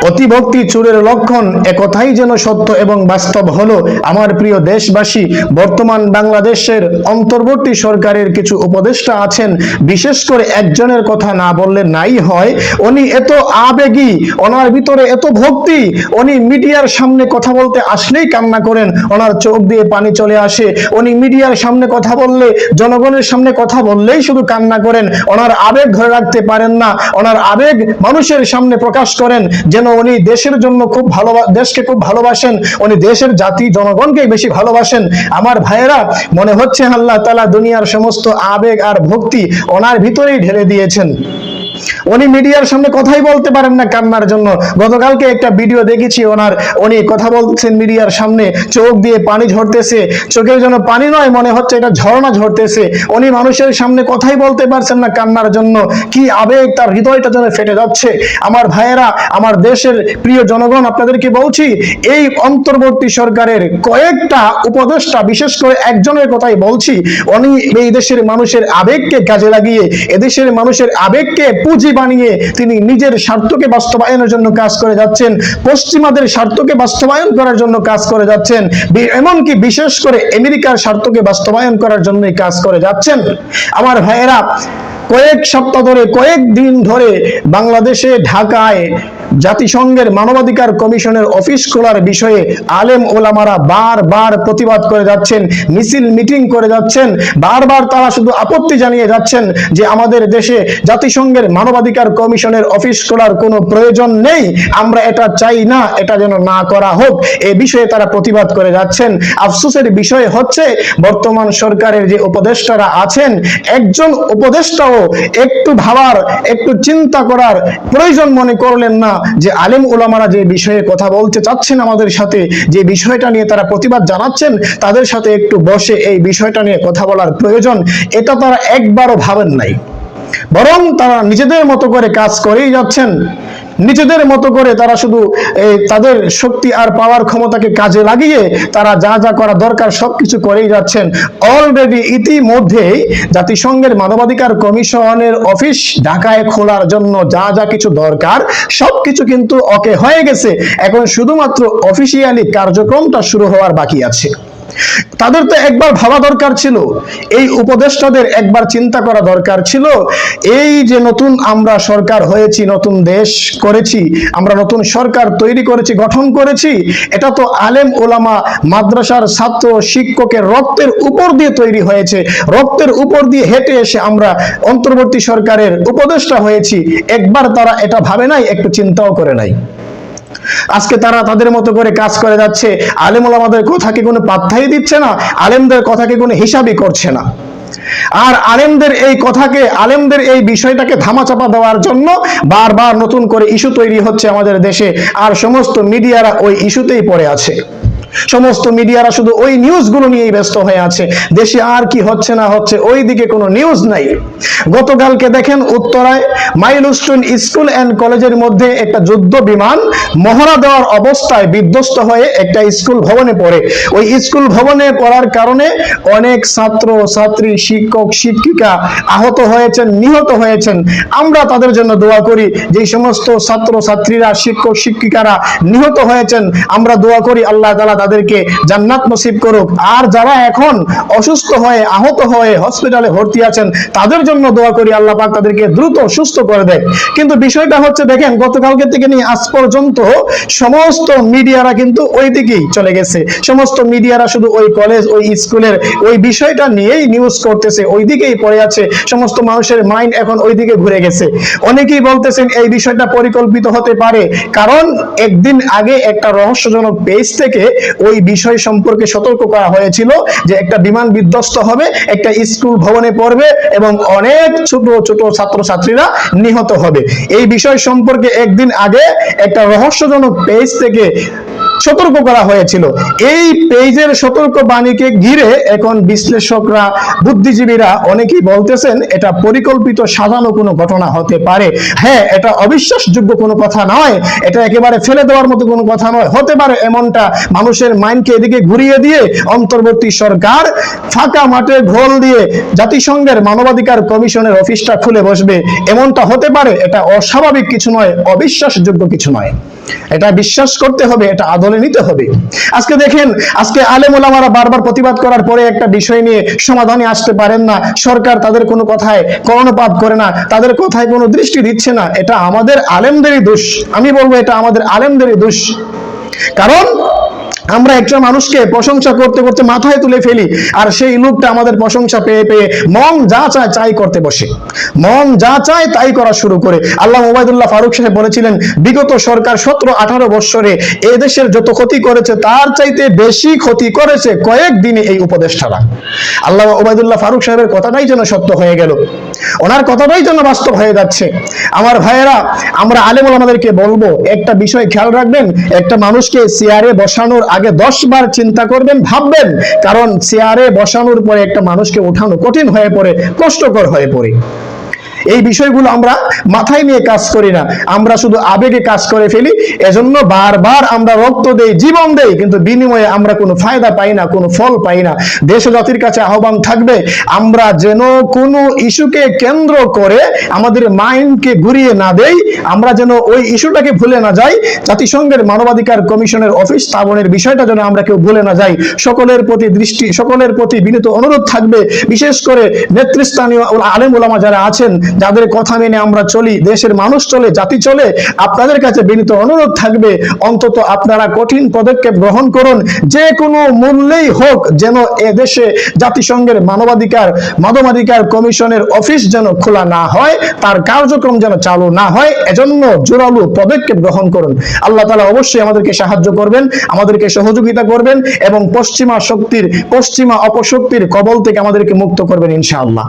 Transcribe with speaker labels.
Speaker 1: অতিভক্তি চোরের লক্ষণ, একথাই যেন সত্য এবং বাস্তব হলো। আমার প্রিয় দেশবাসী, বর্তমান বাংলাদেশের অন্তর্বর্তী সরকারের কিছু উপদেষ্টা আছেন, বিশেষ করে একজনের কথা না বললে নাই হয়। উনি এত আবেগী, ওনার ভিতরে এত ভক্তি, উনি মিডিয়ার সামনে কথা বলতে আসলেই কান্না করেন, ওনার চোখ দিয়ে পানি চলে আসে। উনি মিডিয়ার সামনে কথা বললে, জনগণের সামনে কথা বললেই শুধু কান্না করেন, ওনার আবেগ ধরে রাখতে পারেন না, ওনার আবেগ মানুষের সামনে প্রকাশ করেন যেন উনি দেশের জন্য খুব দেশকে খুব ভালোবাসেন, উনি দেশের জাতি জনগণকে বেশি ভালোবাসেন। আমার ভাইয়েরা, মনে হচ্ছে আল্লাহ তাআলা দুনিয়ার সমস্ত আবেগ আর ভক্তি ওনার ভিতরেই ঢেলে দিয়েছেন। উনি মিডিয়ার সামনে কথাই বলতে পারেন না কান্নার জন্য। গতকালকে একটা ভিডিও দেখেছি ওনার, উনি কথা বলছেন মিডিয়ার সামনে, চোখ দিয়ে পানি ঝরতেছে, চোখের জন্য পানি নয়, মনে হচ্ছে এটা ঝর্ণা ঝরতেছে। উনি মানুষের সামনে কথাই বলতে পারছেন না কান্নার জন্য। কি আবেগ, তার হৃদয়টা যেন ফেটে যাচ্ছে। আমার ভাইয়েরা, আমার দেশের প্রিয় জনগণ, আপনাদেরকে বলছি, এই অন্তর্বর্তী সরকারের কয়েকটা উপদেষ্টা, বিশেষ করে একজনের কথাই বলছি, উনি এই দেশের মানুষের আবেগকে কাজে লাগিয়ে, এদেশের মানুষের আবেগকে পুঁজি বানিয়ে তিনি নিজের স্বার্থকে বাস্তবায়নের জন্য কাজ করে যাচ্ছেন, পশ্চিমাদের স্বার্থকে বাস্তবায়ন করার জন্য কাজ করে যাচ্ছেন, এমনকি বিশেষ করে আমেরিকার স্বার্থকে বাস্তবায়ন করার জন্যই কাজ করে যাচ্ছেন। আমার ভাইয়েরা, কয়েক সপ্তাহ ধরে, কয়েক দিন ধরে বাংলাদেশে ঢাকায় জাতিসংঘের মানবাধিকার কমিশনের অফিস খোলার বিষয়ে আলেম ওলামারা বারবার প্রতিবাদ করে যাচ্ছেন, মিছিল মিটিং করে যাচ্ছেন, বারবার তারা শুধু আপত্তি জানিয়ে যাচ্ছেন যে আমাদের দেশে জাতিসংঘের মানবাধিকার কমিশনের অফিস খোলার কোনো প্রয়োজন নেই, আমরা এটা চাই না, এটা যেন না করা হোক। এই বিষয়ে তারা প্রতিবাদ করে যাচ্ছেন। আফসোসের বিষয় হচ্ছে, বর্তমান সরকারের যে উপদেষ্টারা আছেন, একজন উপদেষ্টাও একটু ভাবার, একটু চিন্তা করার প্রয়োজন মনে করলেন না যে আলেম ওলামারা যে বিষয়ে কথা বলতে চাচ্ছেন আমাদের সাথে, যে বিষয়টা নিয়ে তারা প্রতিবাদ জানাচ্ছেন, তাদের সাথে একটু বসে এই বিষয়টা নিয়ে কথা বলার প্রয়োজন, এটা তারা একবারও ভাবেন নাই। বরং তারা নিজেদের মতো করে কাজ করেই যাচ্ছেন। নিজেদের মতো করে তারা শুধু তাদের শক্তি আর পাওয়ার ক্ষমতাকে কাজে লাগিয়ে তারা যা যা করা দরকার সবকিছু করেই যাচ্ছেন। অলরেডি ইতিমধ্যেই জাতিসংঘের মানবাধিকার কমিশনের অফিস ঢাকায় খোলার জন্য যা যা কিছু দরকার সবকিছু কিন্তু ওকে হয়ে গেছে। এখন শুধুমাত্র অফিসিয়ালি কার্যক্রমটা শুরু হওয়ার বাকি আছে। তাদের তো একবার ভাবা দরকার ছিল, এই উপদেষ্টাদের একবার চিন্তা করা দরকার ছিল, এই যে নতুন আমরা সরকার হয়েছি, নতুন দেশ করেছি, আমরা নতুন সরকার তৈরি করেছি, গঠন করেছি, এটা তো আলেম ওলামা মাদ্রাসার ছাত্র শিক্ষকের রক্তের উপর দিয়ে তৈরি হয়েছে, রক্তের উপর দিয়ে হেঁটে এসে আমরা অন্তর্বর্তী সরকারের উপদেষ্টা হয়েছি। একবার তারা এটা ভাবে নাই, একটু চিন্তাও করে নাই। আজকে তারা তাদের মতো করে কাজ করে যাচ্ছে, আলেম ওলামাদের কথাকে কোনো পাত্তাই দিচ্ছে না, আলেমদের কথাকে কোনো হিসাবই করছে না। আর আলেমদের এই কথাকে, আলেমদের এই বিষয়টাকে ধামাচাপা দেওয়ার জন্য বারবার নতুন করে ইস্যু তৈরি হচ্ছে আমাদের দেশে, আর সমস্ত মিডিয়ারা ওই ইস্যুতেই পড়ে আছে। সমস্ত মিডিয়ারা শুধু ওই নিউজগুলো নিয়েই ব্যস্ত হয়ে আছে। দেশে আর কি হচ্ছে না হচ্ছে ওই দিকে কোনো নিউজ নাই। গতকালকে দেখেন উত্তরায় মাইলস্টোন স্কুল অ্যান্ড কলেজের মধ্যে একটা যুদ্ধ বিমান মহড়া দেওয়ার অবস্থায় বিধ্বস্ত হয়ে একটা স্কুল ভবনে পড়ে। ওই স্কুল ভবনে পড়ার কারণে অনেক ছাত্র ছাত্রী, শিক্ষক শিক্ষিকা আহত হয়েছেন, নিহত হয়েছেন। আমরা তাদের জন্য দোয়া করি। যে সমস্ত ছাত্র ছাত্রীরা, শিক্ষক শিক্ষিকারা নিহত হয়েছেন, আমরা দোয়া করি আল্লাহ তাআলা তাদেরকে জান্নাত নসিব করুক। আর যারা এখন অসুস্থ হয়ে, আহত হয়ে হসপিটালে ভর্তি আছেন, তাদের জন্য দোয়া করি আল্লাহ পাক তাদেরকে দ্রুত সুস্থ করে দেয়। কিন্তু বিষয়টা হচ্ছে, দেখেন গতকালকে থেকে নিয়ে আজ পর্যন্ত সমস্ত মিডিয়ারা কিন্তু ওই দিকেই চলে গেছে। সমস্ত মিডিয়ারা শুধু ওই কলেজ, ওই স্কুলের ওই বিষয়টা নিয়েই নিউজ করতেছে, ওই দিকেই পড়ে আছে। সমস্ত মানুষের মাইন্ড এখন ওই দিকে ঘুরে গেছে। অনেকেই বলতেছেন এই বিষয়টা পরিকল্পিত হতে পারে, কারণ একদিন আগে একটা রহস্যজনক পেজ থেকে ওই বিষয় সম্পর্কে সতর্ক করা হয়েছিল যে একটা বিমান বিধ্বস্ত হবে, একটা স্কুল ভবনে পড়বে এবং অনেক ছোট ছোট ছাত্রছাত্রীরা নিহত হবে। এই বিষয় সম্পর্কে একদিন আগে একটা রহস্যজনক পেজ থেকে সতর্ক করা হয়েছিল। এই পেজের সতর্ক বাণীকে ঘিরে এখন বিশ্লেষকরা, বুদ্ধিজীবীরা অনেকেই বলতেছেন এটা পরিকল্পিত সাজানো কোনো ঘটনা হতে পারে। হ্যাঁ, এটা অবিশ্বাসযোগ্য কোনো কথা নয়, এটা একেবারে ফেলে দেওয়ার মতো কোনো কথা নয়। হতে পারে এমনটা, মানুষের মাইন্ডকে এদিকে ঘুরিয়ে দিয়ে অন্তর্বর্তী সরকার ফাঁকা মাঠে ঘোল দিয়ে জাতিসংঘের মানবাধিকার কমিশনের অফিসটা খুলে বসবে, এমনটা হতে পারে। এটা অস্বাভাবিক কিছু নয়, অবিশ্বাসযোগ্য কিছু নয়। এটা বিশ্বাস করতে হবে, এটা আদলে নিতে হবে। আজকে দেখেন, আজকে আলেম ওলামারা বারবার প্রতিবাদ করার পরে একটা বিষয় নিয়ে সমাধানে আসতে পারেন না। সরকার তাদের কোনো কথায় কর্ণপাত করে না, তাদের কথায় কোনো দৃষ্টি দিচ্ছে না। এটা আমাদের আলেমদেরই দোষ। আমি বলবো এটা আমাদের আলেমদেরই দোষ। কারণ আমরা একটা মানুষকে প্রশংসা করতে করতে মাথায় তুলে ফেলি, আর সেই লোকটা আমাদের প্রশংসা পেয়ে পেয়ে মন যা চায় তাই করতে বসে, মন যা চায় তাই করা শুরু করে। আল্লামা ওবায়দুল্লাহ ফারুক সাহেব বলেছিলেন, বিগত সরকার 17-18 বছরে এ দেশের যত ক্ষতি করেছে তার চাইতে বেশি ক্ষতি করেছে কয়েকদিনে এই উপদেষ্টারা। আল্লামা ওবায়দুল্লাহ ফারুক সাহেবের কথাটাই যেন সত্য হয়ে গেল, ওনার কথাটাই যেন বাস্তব হয়ে যাচ্ছে। আমার ভাইয়েরা, আমরা আলেম ওলামাদেরকে বলবো একটা বিষয় খেয়াল রাখবেন, একটা মানুষকে চেয়ারে বসানোর আগে 10 বার চিন্তা করবেন, ভাববেন। কারণ চেয়ারে বসানোর পরে একটা মানুষকে ওঠানো কঠিন হয়ে পড়ে, কষ্টকর হয়ে পড়ে। এই বিষয়গুলো আমরা মাথায় নিয়ে কাজ করি না, আমরা শুধু আবেগে কাজ করে ফেলি। এজন্য বারবার আমরা রক্ত দেই, জীবন দেই, কিন্তু বিনিময়ে আমরা কোনো ফায়দা পাই না, কোনো ফল পাই না। দেশ ও জাতির কাছে আহ্বান থাকবে, আমরা যেন কোনো ইস্যুকে কেন্দ্র করে আমাদের মাইন্ডকে ঘুরিয়ে না দেই, আমরা যেন ওই ইস্যুটাকে ভুলে না যাই। জাতিসংঘের মানবাধিকার কমিশনের অফিস স্থাপনের বিষয়টা যেন আমরা কেউ ভুলে না যাই। সকলের প্রতি বিনীত অনুরোধ থাকবে, বিশেষ করে নেতৃস্থানীয় আলেম ওলামা যারা আছেন, যাদের কথা মেনে আমরা চলি, দেশের মানুষ চলে, জাতি চলে, আপনাদের কাছে বিনীত অনুরোধ থাকবে, অন্তত আপনারা কঠিন পদক্ষেপ গ্রহণ করুন। যে কোনো মূল্যেই হোক যেন এ দেশে জাতিসংঘের মানবাধিকার কমিশনের অফিস যেন খোলা না হয়, তার কার্যক্রম যেন চালু না হয়, এজন্য জোরালো পদক্ষেপ গ্রহণ করুন। আল্লাহ তাআলা অবশ্যই আমাদেরকে সাহায্য করবেন, আমাদেরকে সহযোগিতা করবেন, এবং পশ্চিমা অপশক্তির কবল থেকে আমাদেরকে মুক্ত করবেন ইনশাআল্লাহ।